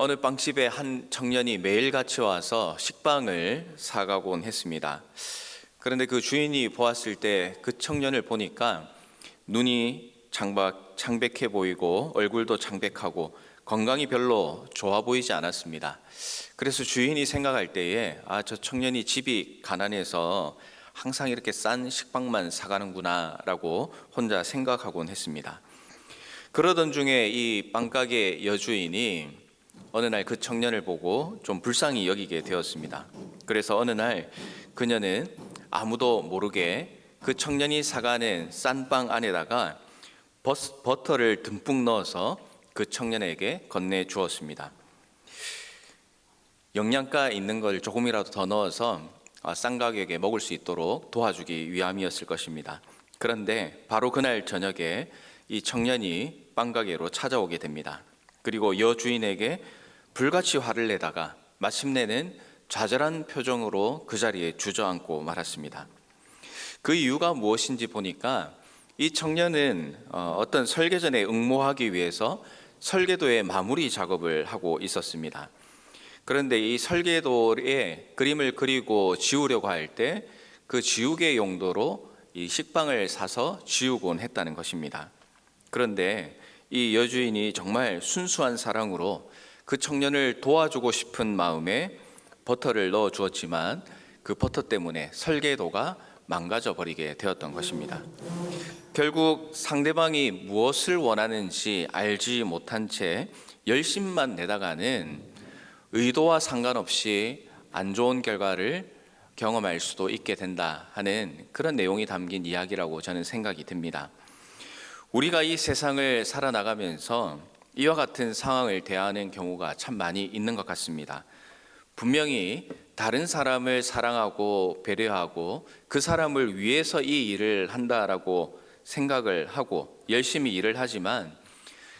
어느 빵집에 한 청년이 매일같이 와서 식빵을 사가곤 했습니다. 그런데 그 주인이 보았을 때 그 청년을 보니까 눈이 창백해 보이고 얼굴도 창백하고 건강이 별로 좋아 보이지 않았습니다. 그래서 주인이 생각할 때에 저 청년이 집이 가난해서 항상 이렇게 싼 식빵만 사가는구나 라고 혼자 생각하곤 했습니다. 그러던 중에 이 빵가게 여주인이 어느 날 그 청년을 보고 좀 불쌍히 여기게 되었습니다. 그래서 어느 날 그녀는 아무도 모르게 그 청년이 사가는 싼 빵 안에다가 버터를 듬뿍 넣어서 그 청년에게 건네 주었습니다. 영양가 있는 걸 조금이라도 더 넣어서 싼 가격에 먹을 수 있도록 도와주기 위함이었을 것입니다. 그런데 바로 그날 저녁에 이 청년이 빵가게로 찾아오게 됩니다. 그리고 여주인에게 불같이 화를 내다가 마침내는 좌절한 표정으로 그 자리에 주저앉고 말았습니다. 그 이유가 무엇인지 보니까 이 청년은 어떤 설계전에 응모하기 위해서 설계도의 마무리 작업을 하고 있었습니다. 그런데 이 설계도에 그림을 그리고 지우려고 할 때 그 지우개 용도로 이 식빵을 사서 지우곤 했다는 것입니다. 그런데 이 여주인이 정말 순수한 사랑으로 그 청년을 도와주고 싶은 마음에 버터를 넣어 주었지만 그 버터 때문에 설계도가 망가져 버리게 되었던 것입니다. 결국 상대방이 무엇을 원하는지 알지 못한 채 열심만 내다가는 의도와 상관없이 안 좋은 결과를 경험할 수도 있게 된다 하는 그런 내용이 담긴 이야기라고 저는 생각이 듭니다. 우리가 이 세상을 살아나가면서 이와 같은 상황을 대하는 경우가 참 많이 있는 것 같습니다. 분명히 다른 사람을 사랑하고 배려하고 그 사람을 위해서 이 일을 한다라고 생각을 하고 열심히 일을 하지만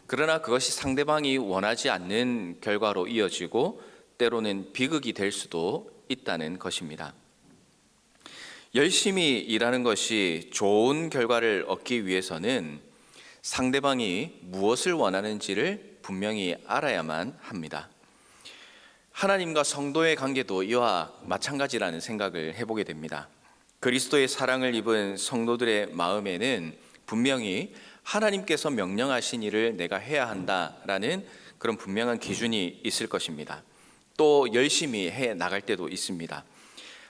그러나 그것이 상대방이 원하지 않는 결과로 이어지고 때로는 비극이 될 수도 있다는 것입니다. 열심히 일하는 것이 좋은 결과를 얻기 위해서는 상대방이 무엇을 원하는지를 분명히 알아야만 합니다. 하나님과 성도의 관계도 이와 마찬가지라는 생각을 해보게 됩니다. 그리스도의 사랑을 입은 성도들의 마음에는 분명히 하나님께서 명령하신 일을 내가 해야 한다라는 그런 분명한 기준이 있을 것입니다. 또 열심히 해 나갈 때도 있습니다.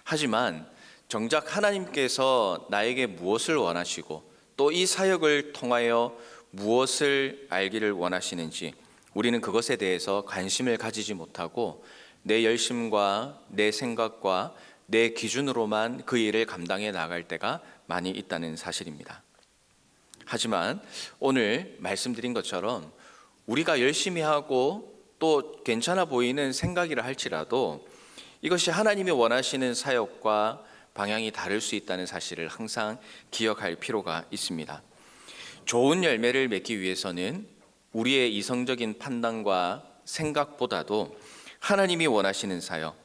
하지만 정작 하나님께서 나에게 무엇을 원하시고 또 이 사역을 통하여 무엇을 알기를 원하시는지 우리는 그것에 대해서 관심을 가지지 못하고 내 열심과 내 생각과 내 기준으로만 그 일을 감당해 나갈 때가 많이 있다는 사실입니다. 하지만 오늘 말씀드린 것처럼 우리가 열심히 하고 또 괜찮아 보이는 생각이라 할지라도 이것이 하나님이 원하시는 사역과 방향이 다를 수 있다는 사실을 항상 기억할 필요가 있습니다. 좋은 열매를 맺기 위해서는 우리의 이성적인 판단과 생각보다도 하나님이 원하시는 사역,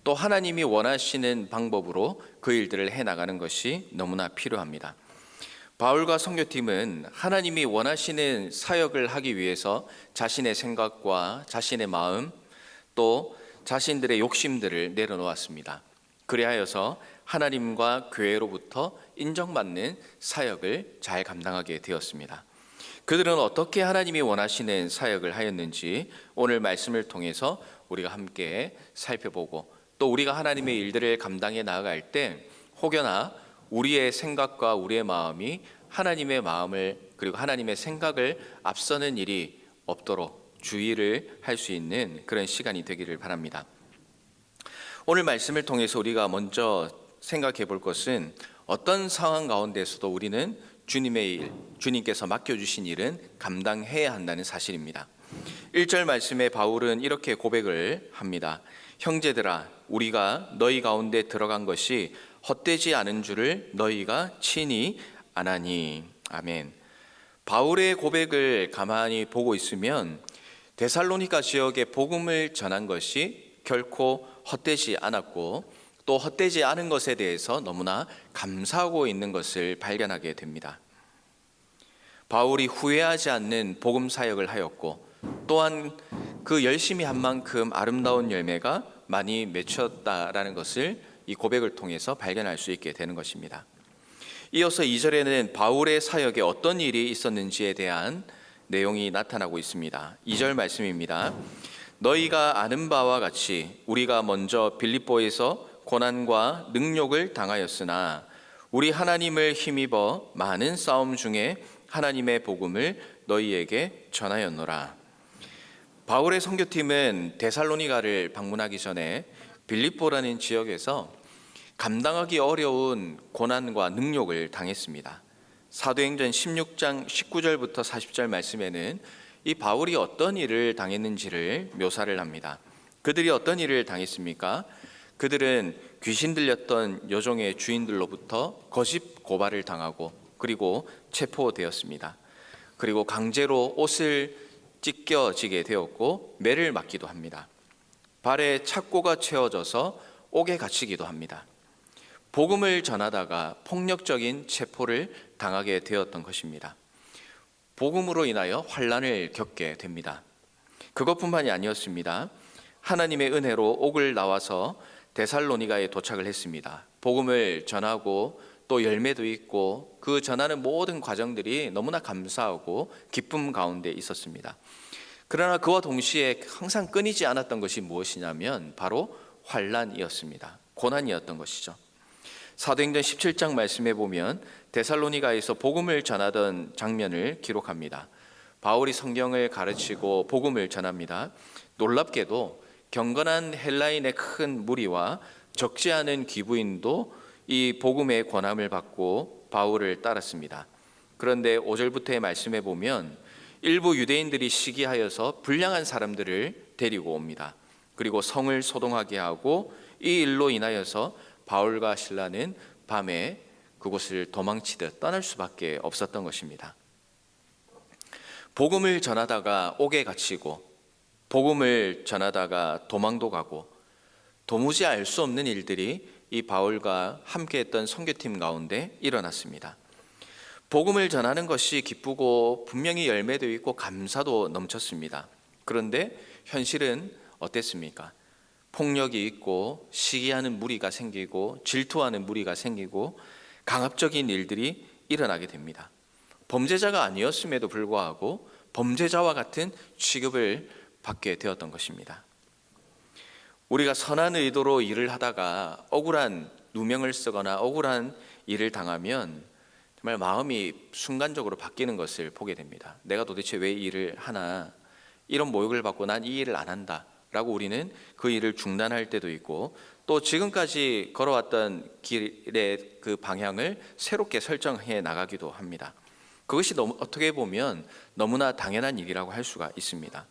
또 하나님이 원하시는 방법으로 그 일들을 해나가는 것이 너무나 필요합니다. 바울과 선교팀은 하나님이 원하시는 사역을 하기 위해서 자신의 생각과 자신의 마음, 또 자신들의 욕심들을 내려놓았습니다. 그리하여서 하나님과 교회로부터 인정받는 사역을 잘 감당하게 되었습니다. 그들은 어떻게 하나님이 원하시는 사역을 하였는지 오늘 말씀을 통해서 우리가 함께 살펴보고 또 우리가 하나님의 일들을 감당해 나아갈 때 혹여나 우리의 생각과 우리의 마음이 하나님의 마음을 그리고 하나님의 생각을 앞서는 일이 없도록 주의를 할 수 있는 그런 시간이 되기를 바랍니다. 오늘 말씀을 통해서 우리가 먼저 생각해 볼 것은 어떤 상황 가운데서도 우리는 주님의 일, 주님께서 맡겨주신 일은 감당해야 한다는 사실입니다. 1절 말씀에 바울은 이렇게 고백을 합니다. 형제들아, 우리가 너희 가운데 들어간 것이 헛되지 않은 줄을 너희가 친히 아나니. 아멘. 바울의 고백을 가만히 보고 있으면 데살로니가 지역에 복음을 전한 것이 결코 헛되지 않았고 또 헛되지 않은 것에 대해서 너무나 감사하고 있는 것을 발견하게 됩니다. 바울이 후회하지 않는 복음 사역을 하였고 또한 그 열심히 한 만큼 아름다운 열매가 많이 맺혔다라는 것을 이 고백을 통해서 발견할 수 있게 되는 것입니다. 이어서 2절에는 바울의 사역에 어떤 일이 있었는지에 대한 내용이 나타나고 있습니다. 2절 말씀입니다. 너희가 아는 바와 같이 우리가 먼저 빌립보에서 고난과 능욕을 당하였으나 우리 하나님을 힘입어 많은 싸움 중에 하나님의 복음을 너희에게 전하였노라. 바울의 선교팀은 데살로니가를 방문하기 전에 빌립보라는 지역에서 감당하기 어려운 고난과 능욕을 당했습니다. 사도행전 16장 19절부터 40절 말씀에는 이 바울이 어떤 일을 당했는지를 묘사를 합니다. 그들이 어떤 일을 당했습니까? 그들은 귀신 들렸던 여종의 주인들로부터 거짓 고발을 당하고 그리고 체포되었습니다. 그리고 강제로 옷을 찢겨지게 되었고 매를 맞기도 합니다. 발에 착고가 채워져서 옥에 갇히기도 합니다. 복음을 전하다가 폭력적인 체포를 당하게 되었던 것입니다. 복음으로 인하여 환난을 겪게 됩니다. 그것뿐만이 아니었습니다. 하나님의 은혜로 옥을 나와서 데살로니가에 도착을 했습니다. 복음을 전하고 또 열매도 있고 그 전하는 모든 과정들이 너무나 감사하고 기쁨 가운데 있었습니다. 그러나 그와 동시에 항상 끊이지 않았던 것이 무엇이냐면 바로 환난이었습니다. 고난이었던 것이죠. 사도행전 17장 말씀에 보면 데살로니가에서 복음을 전하던 장면을 기록합니다. 바울이 성경을 가르치고 복음을 전합니다. 놀랍게도 경건한 헬라인의 큰 무리와 적지 않은 귀부인도 이 복음의 권함을 받고 바울을 따랐습니다. 그런데 5절부터의 말씀에 보면 일부 유대인들이 시기하여서 불량한 사람들을 데리고 옵니다. 그리고 성을 소동하게 하고 이 일로 인하여서 바울과 실라는 밤에 그곳을 도망치듯 떠날 수밖에 없었던 것입니다. 복음을 전하다가 옥에 갇히고 복음을 전하다가 도망도 가고 도무지 알 수 없는 일들이 이 바울과 함께했던 선교팀 가운데 일어났습니다. 복음을 전하는 것이 기쁘고 분명히 열매도 있고 감사도 넘쳤습니다. 그런데 현실은 어땠습니까? 폭력이 있고 시기하는 무리가 생기고 질투하는 무리가 생기고 강압적인 일들이 일어나게 됩니다. 범죄자가 아니었음에도 불구하고 범죄자와 같은 취급을 받게 되었던 것입니다. 우리가 선한 의도로 일을 하다가 억울한 누명을 쓰거나 억울한 일을 당하면 정말 마음이 순간적으로 바뀌는 것을 보게 됩니다. 내가 도대체 왜 이 일을 하나, 이런 모욕을 받고 난 이 일을 안 한다 라고 우리는 그 일을 중단할 때도 있고 또 지금까지 걸어왔던 길의 그 방향을 새롭게 설정해 나가기도 합니다. 그것이 어떻게 보면 너무나 당연한 일이라고 할 수가 있습니다.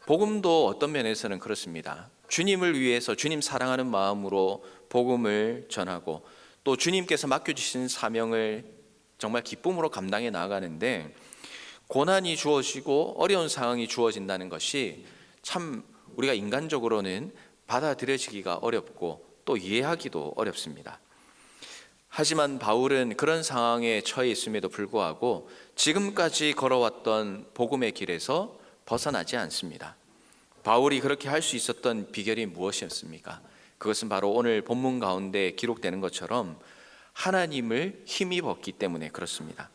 복음도 어떤 면에서는 그렇습니다. 주님을 위해서 주님 사랑하는 마음으로 복음을 전하고 또 주님께서 맡겨주신 사명을 정말 기쁨으로 감당해 나아가는데 고난이 주어지고 어려운 상황이 주어진다는 것이 참 우리가 인간적으로는 받아들여지기가 어렵고 또 이해하기도 어렵습니다. 하지만 바울은 그런 상황에 처해 있음에도 불구하고 지금까지 걸어왔던 복음의 길에서 벗어나지 않습니다. 바울이 그렇게 할 수 있었던 비결이 무엇이었습니까? 그것은 바로 오늘 본문 가운데 기록되는 것처럼 하나님을 힘입었기 때문에 그렇습니다.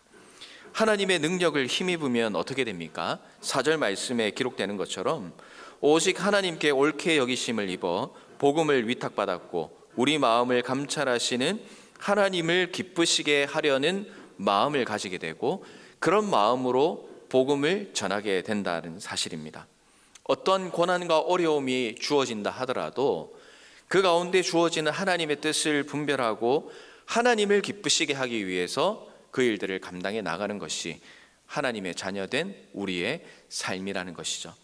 하나님의 능력을 힘입으면 어떻게 됩니까? 4절 말씀에 기록되는 것처럼 오직 하나님께 옳게 여기심을 입어 복음을 위탁받았고 우리 마음을 감찰하시는 하나님을 기쁘시게 하려는 마음을 가지게 되고 그런 마음으로 복음을 전하게 된다는 사실입니다. 어떤 고난과 어려움이 주어진다 하더라도 그 가운데 주어지는 하나님의 뜻을 분별하고 하나님을 기쁘시게 하기 위해서 그 일들을 감당해 나가는 것이 하나님의 자녀된 우리의 삶이라는 것이죠.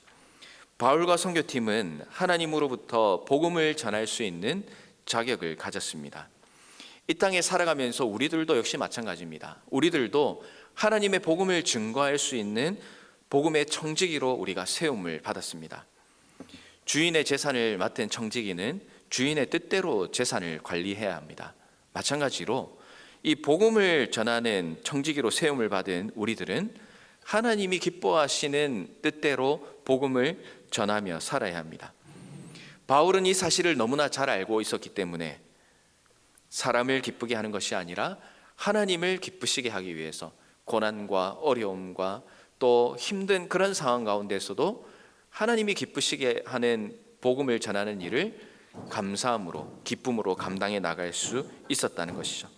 바울과 선교팀은 하나님으로부터 복음을 전할 수 있는 자격을 가졌습니다. 이 땅에 살아가면서 우리들도 역시 마찬가지입니다. 우리들도 하나님의 복음을 증거할 수 있는 복음의 청지기로 우리가 세움을 받았습니다. 주인의 재산을 맡은 청지기는 주인의 뜻대로 재산을 관리해야 합니다. 마찬가지로 이 복음을 전하는 청지기로 세움을 받은 우리들은 하나님이 기뻐하시는 뜻대로 복음을 전하며 살아야 합니다. 바울은 이 사실을 너무나 잘 알고 있었기 때문에 사람을 기쁘게 하는 것이 아니라 하나님을 기쁘시게 하기 위해서 고난과 어려움과 또 힘든 그런 상황 가운데서도 하나님이 기쁘시게 하는 복음을 전하는 일을 감사함으로, 기쁨으로 감당해 나갈 수 있었다는 것이죠.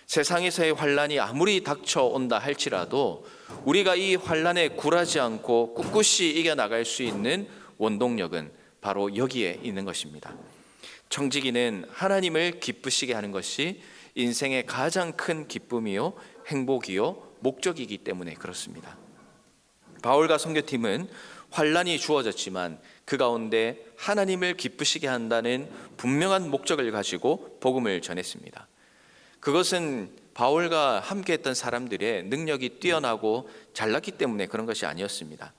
세상에서의 환란이 아무리 닥쳐온다 할지라도 우리가 이 환란에 굴하지 않고 꿋꿋이 이겨나갈 수 있는 원동력은 바로 여기에 있는 것입니다. 청지기는 하나님을 기쁘시게 하는 것이 인생의 가장 큰 기쁨이요, 행복이요, 목적이기 때문에 그렇습니다. 바울과 선교팀은 환란이 주어졌지만 그 가운데 하나님을 기쁘시게 한다는 분명한 목적을 가지고 복음을 전했습니다. 그것은 바울과 함께했던 사람들의 능력이 뛰어나고 잘났기 때문에 그런 것이 아니었습니다.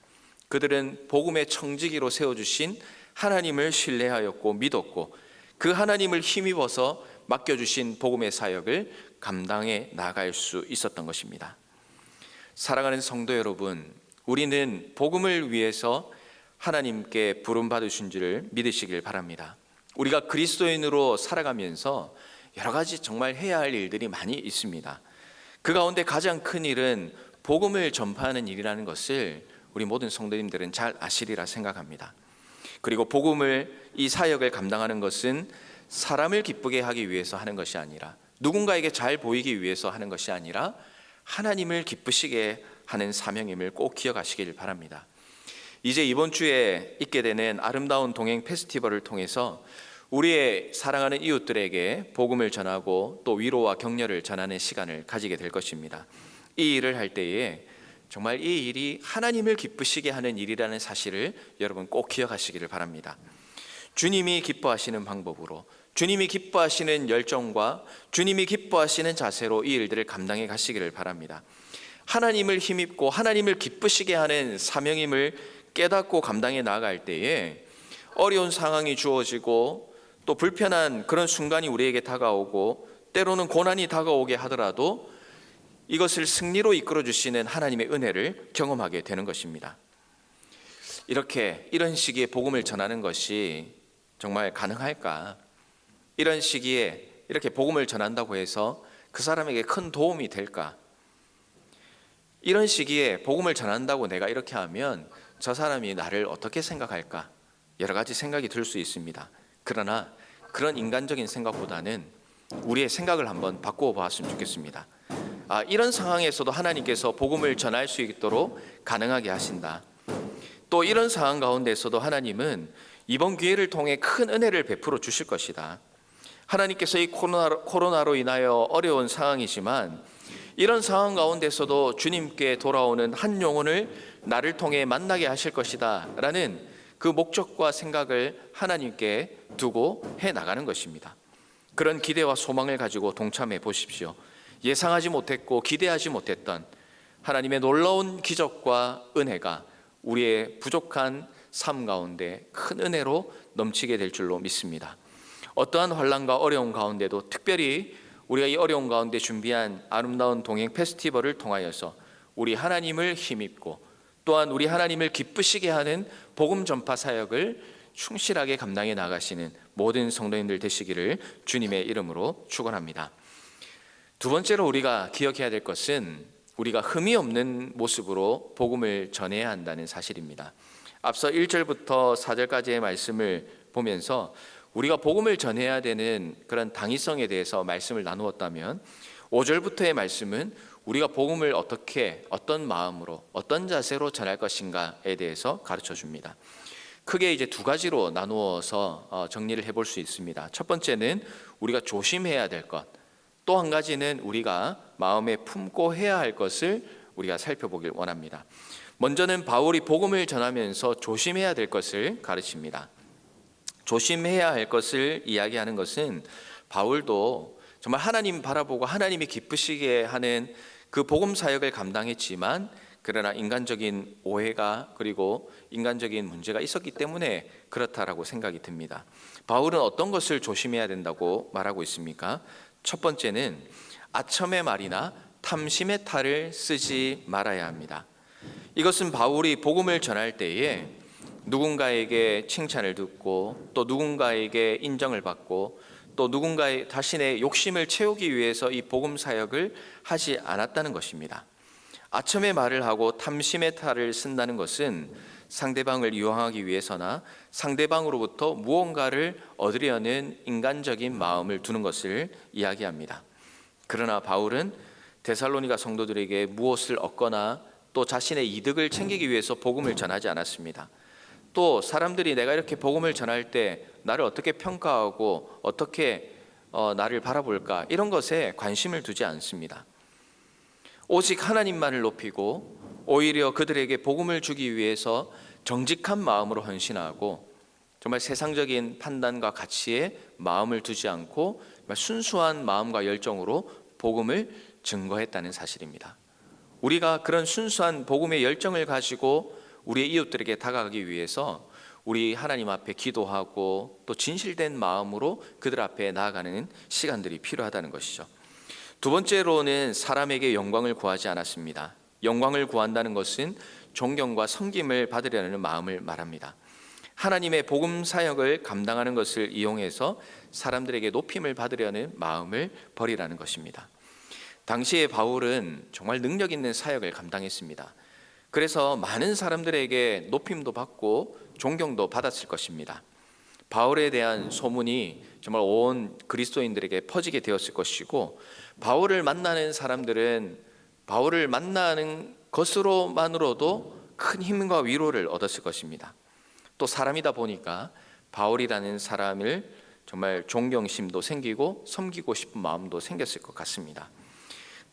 그들은 복음의 청지기로 세워주신 하나님을 신뢰하였고 믿었고 그 하나님을 힘입어서 맡겨주신 복음의 사역을 감당해 나갈 수 있었던 것입니다. 사랑하는 성도 여러분, 우리는 복음을 위해서 하나님께 부름받으신 줄을 믿으시길 바랍니다. 우리가 그리스도인으로 살아가면서 여러 가지 정말 해야 할 일들이 많이 있습니다. 그 가운데 가장 큰 일은 복음을 전파하는 일이라는 것을 우리 모든 성도님들은 잘 아시리라 생각합니다. 그리고 복음을, 이 사역을 감당하는 것은 사람을 기쁘게 하기 위해서 하는 것이 아니라, 누군가에게 잘 보이기 위해서 하는 것이 아니라 하나님을 기쁘시게 하는 사명임을 꼭 기억하시길 바랍니다. 이제 이번 주에 있게 되는 아름다운 동행 페스티벌을 통해서 우리의 사랑하는 이웃들에게 복음을 전하고 또 위로와 격려를 전하는 시간을 가지게 될 것입니다. 이 일을 할 때에 정말 이 일이 하나님을 기쁘시게 하는 일이라는 사실을 여러분 꼭 기억하시기를 바랍니다. 주님이 기뻐하시는 방법으로, 주님이 기뻐하시는 열정과 주님이 기뻐하시는 자세로 이 일들을 감당해 가시기를 바랍니다. 하나님을 힘입고 하나님을 기쁘시게 하는 사명임을 깨닫고 감당해 나아갈 때에 어려운 상황이 주어지고 또 불편한 그런 순간이 우리에게 다가오고 때로는 고난이 다가오게 하더라도 이것을 승리로 이끌어 주시는 하나님의 은혜를 경험하게 되는 것입니다. 이런 시기에 복음을 전하는 것이 정말 가능할까? 이런 시기에 이렇게 복음을 전한다고 해서 그 사람에게 큰 도움이 될까? 이런 시기에 복음을 전한다고 내가 이렇게 하면 저 사람이 나를 어떻게 생각할까? 여러 가지 생각이 들 수 있습니다. 그러나 그런 인간적인 생각보다는 우리의 생각을 한번 바꾸어 보았으면 좋겠습니다. 이런 상황에서도 하나님께서 복음을 전할 수 있도록 가능하게 하신다. 또 이런 상황 가운데서도 하나님은 이번 기회를 통해 큰 은혜를 베풀어 주실 것이다. 하나님께서 이 코로나로 인하여 어려운 상황이지만 이런 상황 가운데서도 주님께 돌아오는 한 영혼을 나를 통해 만나게 하실 것이다 라는 그 목적과 생각을 하나님께 두고 해나가는 것입니다. 그런 기대와 소망을 가지고 동참해 보십시오. 예상하지 못했고 기대하지 못했던 하나님의 놀라운 기적과 은혜가 우리의 부족한 삶 가운데 큰 은혜로 넘치게 될 줄로 믿습니다. 어떠한 환난과 어려움 가운데도 특별히 우리가 이 어려움 가운데 준비한 아름다운 동행 페스티벌을 통하여서 우리 하나님을 힘입고 또한 우리 하나님을 기쁘시게 하는 복음 전파 사역을 충실하게 감당해 나가시는 모든 성도님들 되시기를 주님의 이름으로 축원합니다. 두 번째로 우리가 기억해야 될 것은 우리가 흠이 없는 모습으로 복음을 전해야 한다는 사실입니다. 앞서 1절부터 4절까지의 말씀을 보면서 우리가 복음을 전해야 되는 그런 당위성에 대해서 말씀을 나누었다면 5절부터의 말씀은 우리가 복음을 어떻게, 어떤 마음으로, 어떤 자세로 전할 것인가에 대해서 가르쳐 줍니다. 크게 이제 두 가지로 나누어서 정리를 해볼 수 있습니다. 첫 번째는 우리가 조심해야 될 것, 또 한 가지는 우리가 마음에 품고 해야 할 것을 우리가 살펴보길 원합니다. 먼저는 바울이 복음을 전하면서 조심해야 될 것을 가르칩니다. 조심해야 할 것을 이야기하는 것은 바울도 정말 하나님 바라보고 하나님이 기쁘시게 하는 그 복음 사역을 감당했지만 그러나 인간적인 오해가 그리고 인간적인 문제가 있었기 때문에 그렇다라고 생각이 듭니다. 바울은 어떤 것을 조심해야 된다고 말하고 있습니까? 첫 번째는 아첨의 말이나 탐심의 탈을 쓰지 말아야 합니다. 이것은 바울이 복음을 전할 때에 누군가에게 칭찬을 듣고 또 누군가에게 인정을 받고 또 누군가의 자신의 욕심을 채우기 위해서 이 복음 사역을 하지 않았다는 것입니다. 아첨의 말을 하고 탐심의 탈을 쓴다는 것은 상대방을 유혹하기 위해서나 상대방으로부터 무언가를 얻으려는 인간적인 마음을 두는 것을 이야기합니다. 그러나 바울은 데살로니가 성도들에게 무엇을 얻거나 또 자신의 이득을 챙기기 위해서 복음을 전하지 않았습니다. 또 사람들이 내가 이렇게 복음을 전할 때 나를 어떻게 평가하고 어떻게 나를 바라볼까, 이런 것에 관심을 두지 않습니다. 오직 하나님만을 높이고 오히려 그들에게 복음을 주기 위해서 정직한 마음으로 헌신하고 정말 세상적인 판단과 가치에 마음을 두지 않고 순수한 마음과 열정으로 복음을 증거했다는 사실입니다. 우리가 그런 순수한 복음의 열정을 가지고 우리의 이웃들에게 다가가기 위해서 우리 하나님 앞에 기도하고 또 진실된 마음으로 그들 앞에 나아가는 시간들이 필요하다는 것이죠. 두 번째로는 사람에게 영광을 구하지 않았습니다. 영광을 구한다는 것은 존경과 섬김을 받으려는 마음을 말합니다. 하나님의 복음 사역을 감당하는 것을 이용해서 사람들에게 높임을 받으려는 마음을 버리라는 것입니다. 당시에 바울은 정말 능력 있는 사역을 감당했습니다. 그래서 많은 사람들에게 높임도 받고 존경도 받았을 것입니다. 바울에 대한 소문이 정말 온 그리스도인들에게 퍼지게 되었을 것이고, 바울을 만나는 사람들은 바울을 만나는 것으로만으로도 큰 힘과 위로를 얻었을 것입니다. 또 사람이다 보니까 바울이라는 사람을 정말 존경심도 생기고 섬기고 싶은 마음도 생겼을 것 같습니다.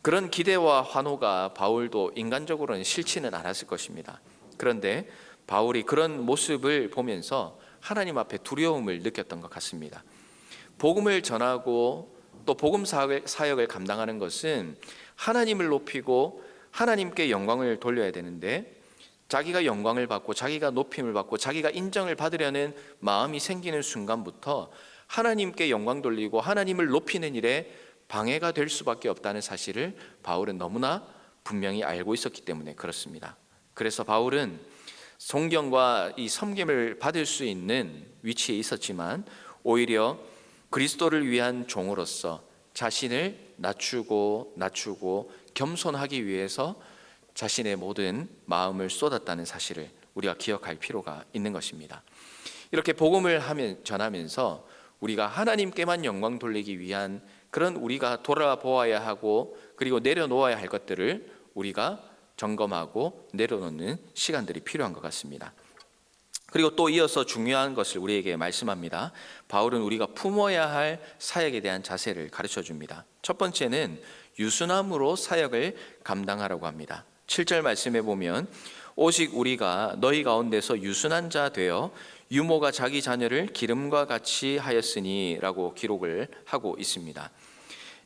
그런 기대와 환호가 바울도 인간적으로는 싫지는 않았을 것입니다. 그런데 바울이 그런 모습을 보면서 하나님 앞에 두려움을 느꼈던 것 같습니다. 복음을 전하고 또 복음 사역을 감당하는 것은 하나님을 높이고 하나님께 영광을 돌려야 되는데, 자기가 영광을 받고 자기가 높임을 받고 자기가 인정을 받으려는 마음이 생기는 순간부터 하나님께 영광 돌리고 하나님을 높이는 일에 방해가 될 수밖에 없다는 사실을 바울은 너무나 분명히 알고 있었기 때문에 그렇습니다. 그래서 바울은 존경과 이 섬김을 받을 수 있는 위치에 있었지만 오히려 그리스도를 위한 종으로서 자신을 낮추고 겸손하기 위해서 자신의 모든 마음을 쏟았다는 사실을 우리가 기억할 필요가 있는 것입니다. 이렇게 복음을 전하면서 우리가 하나님께만 영광 돌리기 위한 그런 우리가 돌아보아야 하고 그리고 내려놓아야 할 것들을 우리가 점검하고 내려놓는 시간들이 필요한 것 같습니다. 그리고 또 이어서 중요한 것을 우리에게 말씀합니다. 바울은 우리가 품어야 할 사역에 대한 자세를 가르쳐 줍니다. 첫 번째는 유순함으로 사역을 감당하라고 합니다. 7절 말씀에 보면 오직 우리가 너희 가운데서 유순한 자 되어 유모가 자기 자녀를 기름과 같이 하였으니 라고 기록을 하고 있습니다.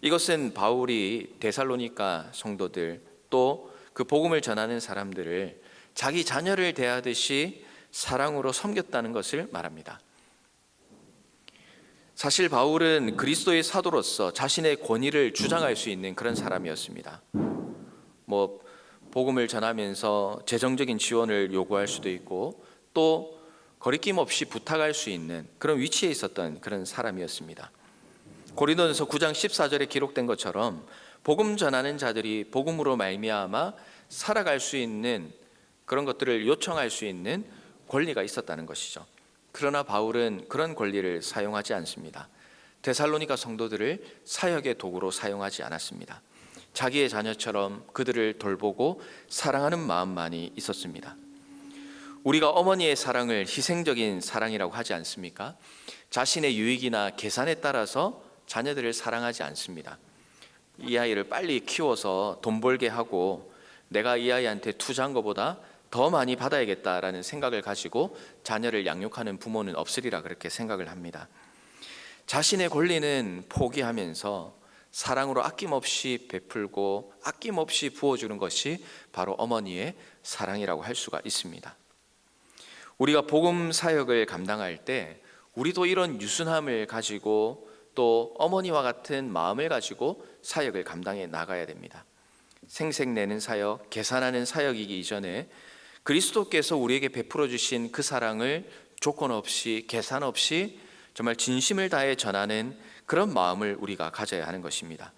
이것은 바울이 데살로니가 성도들 또 그 복음을 전하는 사람들을 자기 자녀를 대하듯이 사랑으로 섬겼다는 것을 말합니다. 사실 바울은 그리스도의 사도로서 자신의 권위를 주장할 수 있는 그런 사람이었습니다. 복음을 전하면서 재정적인 지원을 요구할 수도 있고 또 거리낌 없이 부탁할 수 있는 그런 위치에 있었던 그런 사람이었습니다. 고린도전서 9장 14절에 기록된 것처럼 복음 전하는 자들이 복음으로 말미암아 살아갈 수 있는 그런 것들을 요청할 수 있는 권리가 있었다는 것이죠. 그러나 바울은 그런 권리를 사용하지 않습니다. 데살로니가 성도들을 사역의 도구로 사용하지 않았습니다. 자기의 자녀처럼 그들을 돌보고 사랑하는 마음만이 있었습니다. 우리가 어머니의 사랑을 희생적인 사랑이라고 하지 않습니까? 자신의 유익이나 계산에 따라서 자녀들을 사랑하지 않습니다. 이 아이를 빨리 키워서 돈 벌게 하고 내가 이 아이한테 투자한 것보다 더 많이 받아야겠다라는 생각을 가지고 자녀를 양육하는 부모는 없으리라 그렇게 생각을 합니다. 자신의 권리는 포기하면서 사랑으로 아낌없이 베풀고 아낌없이 부어주는 것이 바로 어머니의 사랑이라고 할 수가 있습니다. 우리가 복음 사역을 감당할 때 우리도 이런 유순함을 가지고 또 어머니와 같은 마음을 가지고 사역을 감당해 나가야 됩니다. 생색내는 사역, 계산하는 사역이기 이전에 그리스도께서 우리에게 베풀어 주신 그 사랑을 조건 없이 계산 없이 정말 진심을 다해 전하는 그런 마음을 우리가 가져야 하는 것입니다.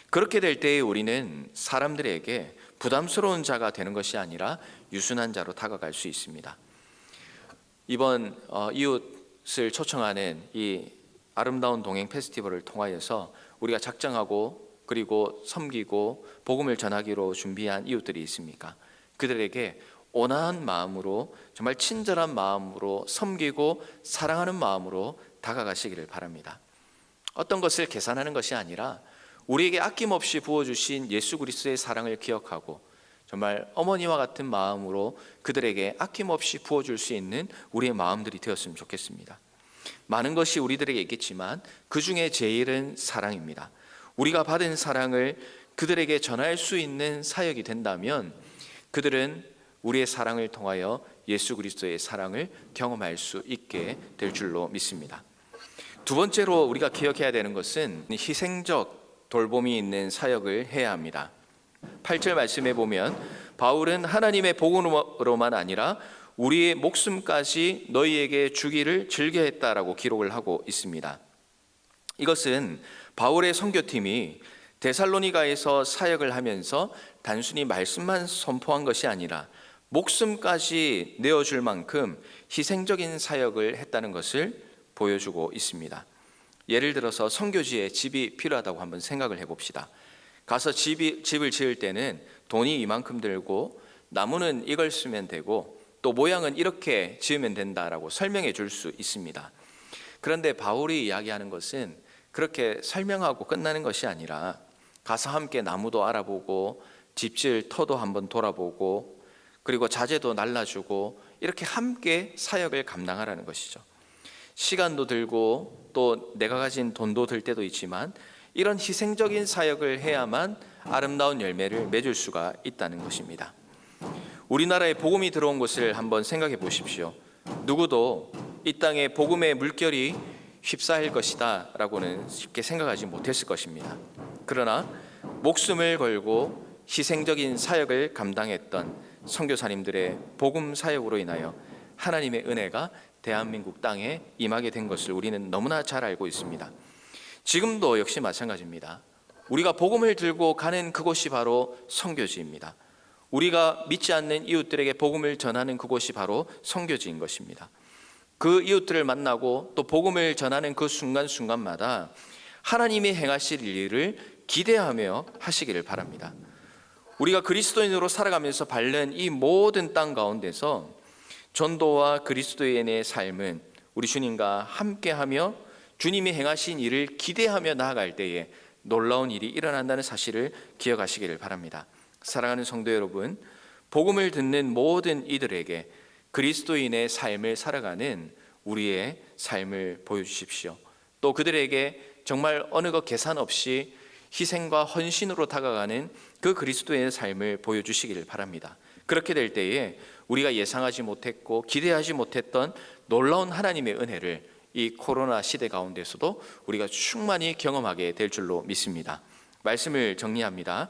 그렇게 될 때에 우리는 사람들에게 부담스러운 자가 되는 것이 아니라 유순한 자로 다가갈 수 있습니다. 이번 이웃을 초청하는 이 아름다운 동행 페스티벌을 통하여서 우리가 작정하고 그리고 섬기고 복음을 전하기로 준비한 이웃들이 있습니까? 그들에게 온화한 마음으로 정말 친절한 마음으로 섬기고 사랑하는 마음으로 다가가시기를 바랍니다. 어떤 것을 계산하는 것이 아니라 우리에게 아낌없이 부어주신 예수 그리스도의 사랑을 기억하고 정말 어머니와 같은 마음으로 그들에게 아낌없이 부어줄 수 있는 우리의 마음들이 되었으면 좋겠습니다. 많은 것이 우리들에게 있겠지만 그 중에 제일은 사랑입니다. 우리가 받은 사랑을 그들에게 전할 수 있는 사역이 된다면 그들은 우리의 사랑을 통하여 예수 그리스도의 사랑을 경험할 수 있게 될 줄로 믿습니다. 두 번째로 우리가 기억해야 되는 것은 희생적 돌봄이 있는 사역을 해야 합니다. 8절 말씀에 보면 바울은 하나님의 복음으로만 아니라 우리의 목숨까지 너희에게 주기를 즐겨했다라고 기록을 하고 있습니다. 이것은 바울의 선교팀이 데살로니가에서 사역을 하면서 단순히 말씀만 선포한 것이 아니라 목숨까지 내어줄 만큼 희생적인 사역을 했다는 것을 보여주고 있습니다. 예를 들어서 선교지에 집이 필요하다고 한번 생각을 해봅시다. 가서 집을 지을 때는 돈이 이만큼 들고 나무는 이걸 쓰면 되고 또 모양은 이렇게 지으면 된다라고 설명해 줄 수 있습니다. 그런데 바울이 이야기하는 것은 그렇게 설명하고 끝나는 것이 아니라 가서 함께 나무도 알아보고 집질 터도 한번 돌아보고 그리고 자재도 날라주고 이렇게 함께 사역을 감당하라는 것이죠. 시간도 들고 또 내가 가진 돈도 들 때도 있지만 이런 희생적인 사역을 해야만 아름다운 열매를 맺을 수가 있다는 것입니다. 우리나라에 복음이 들어온 것을 한번 생각해 보십시오. 누구도 이 땅에 복음의 물결이 휩싸일 것이다 라고는 쉽게 생각하지 못했을 것입니다. 그러나 목숨을 걸고 희생적인 사역을 감당했던 선교사님들의 복음 사역으로 인하여 하나님의 은혜가 대한민국 땅에 임하게 된 것을 우리는 너무나 잘 알고 있습니다. 지금도 역시 마찬가지입니다. 우리가 복음을 들고 가는 그곳이 바로 선교지입니다. 우리가 믿지 않는 이웃들에게 복음을 전하는 그곳이 바로 선교지인 것입니다. 그 이웃들을 만나고 또 복음을 전하는 그 순간순간마다 하나님이 행하실 일을 기대하며 하시기를 바랍니다. 우리가 그리스도인으로 살아가면서 밟는 이 모든 땅 가운데서 전도와 그리스도인의 삶은 우리 주님과 함께하며 주님이 행하신 일을 기대하며 나아갈 때에 놀라운 일이 일어난다는 사실을 기억하시기를 바랍니다. 사랑하는 성도 여러분, 복음을 듣는 모든 이들에게 그리스도인의 삶을 살아가는 우리의 삶을 보여주십시오. 또 그들에게 정말 어느 것 계산 없이 희생과 헌신으로 다가가는 그 그리스도의 삶을 보여주시기를 바랍니다. 그렇게 될 때에 우리가 예상하지 못했고 기대하지 못했던 놀라운 하나님의 은혜를 이 코로나 시대 가운데서도 우리가 충만히 경험하게 될 줄로 믿습니다. 말씀을 정리합니다.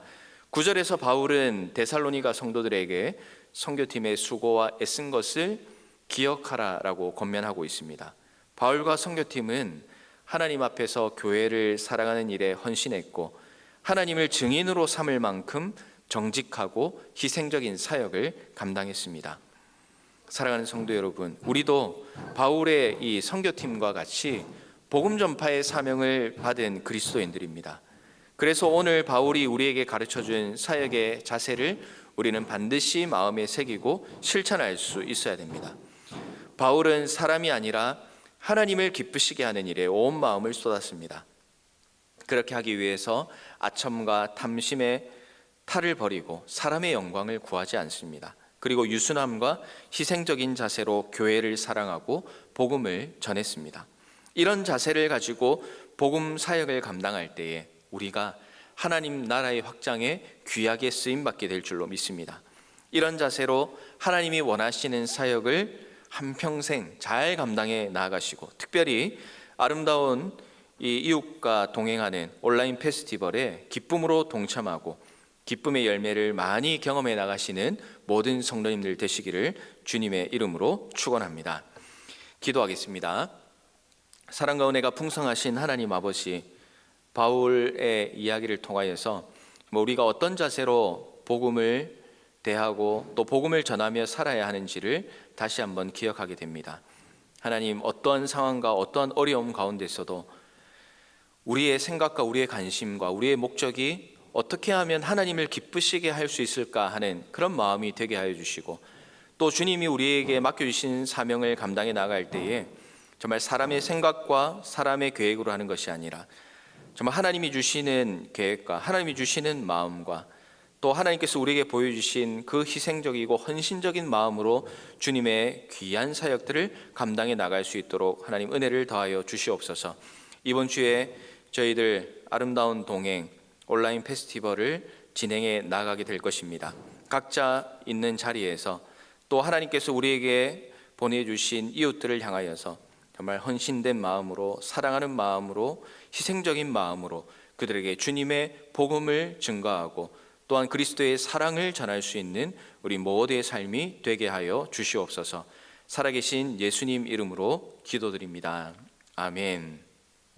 9절에서 바울은 데살로니가 성도들에게 선교팀의 수고와 애쓴 것을 기억하라라고 권면하고 있습니다. 바울과 선교팀은 하나님 앞에서 교회를 사랑하는 일에 헌신했고 하나님을 증인으로 삼을 만큼 정직하고 희생적인 사역을 감당했습니다. 사랑하는 성도 여러분, 우리도 바울의 이 선교팀과 같이 복음 전파의 사명을 받은 그리스도인들입니다. 그래서 오늘 바울이 우리에게 가르쳐준 사역의 자세를 우리는 반드시 마음에 새기고 실천할 수 있어야 됩니다. 바울은 사람이 아니라 하나님을 기쁘시게 하는 일에 온 마음을 쏟았습니다. 그렇게 하기 위해서 아첨과 탐심의 탈을 버리고 사람의 영광을 구하지 않습니다. 그리고 유순함과 희생적인 자세로 교회를 사랑하고 복음을 전했습니다. 이런 자세를 가지고 복음 사역을 감당할 때에 우리가 하나님 나라의 확장에 귀하게 쓰임받게 될 줄로 믿습니다. 이런 자세로 하나님이 원하시는 사역을 한평생 잘 감당해 나아가시고 특별히 아름다운 이 이웃과 동행하는 온라인 페스티벌에 기쁨으로 동참하고 기쁨의 열매를 많이 경험해 나가시는 모든 성도님들 되시기를 주님의 이름으로 축원합니다. 기도하겠습니다. 사랑과 은혜가 풍성하신 하나님 아버지, 바울의 이야기를 통하여서 우리가 어떤 자세로 복음을 대하고 또 복음을 전하며 살아야 하는지를 다시 한번 기억하게 됩니다. 하나님, 어떤 상황과 어떤 어려움 가운데서도 우리의 생각과 우리의 관심과 우리의 목적이 어떻게 하면 하나님을 기쁘시게 할 수 있을까 하는 그런 마음이 되게 하여 주시고, 또 주님이 우리에게 맡겨주신 사명을 감당해 나갈 때에 정말 사람의 생각과 사람의 계획으로 하는 것이 아니라 정말 하나님이 주시는 계획과 하나님이 주시는 마음과 또 하나님께서 우리에게 보여주신 그 희생적이고 헌신적인 마음으로 주님의 귀한 사역들을 감당해 나갈 수 있도록 하나님 은혜를 더하여 주시옵소서. 이번 주에 저희들 아름다운 동행 온라인 페스티벌을 진행해 나가게 될 것입니다. 각자 있는 자리에서 또 하나님께서 우리에게 보내주신 이웃들을 향하여서 정말 헌신된 마음으로, 사랑하는 마음으로, 희생적인 마음으로 그들에게 주님의 복음을 증거하고 또한 그리스도의 사랑을 전할 수 있는 우리 모두의 삶이 되게 하여 주시옵소서. 살아계신 예수님 이름으로 기도드립니다. 아멘.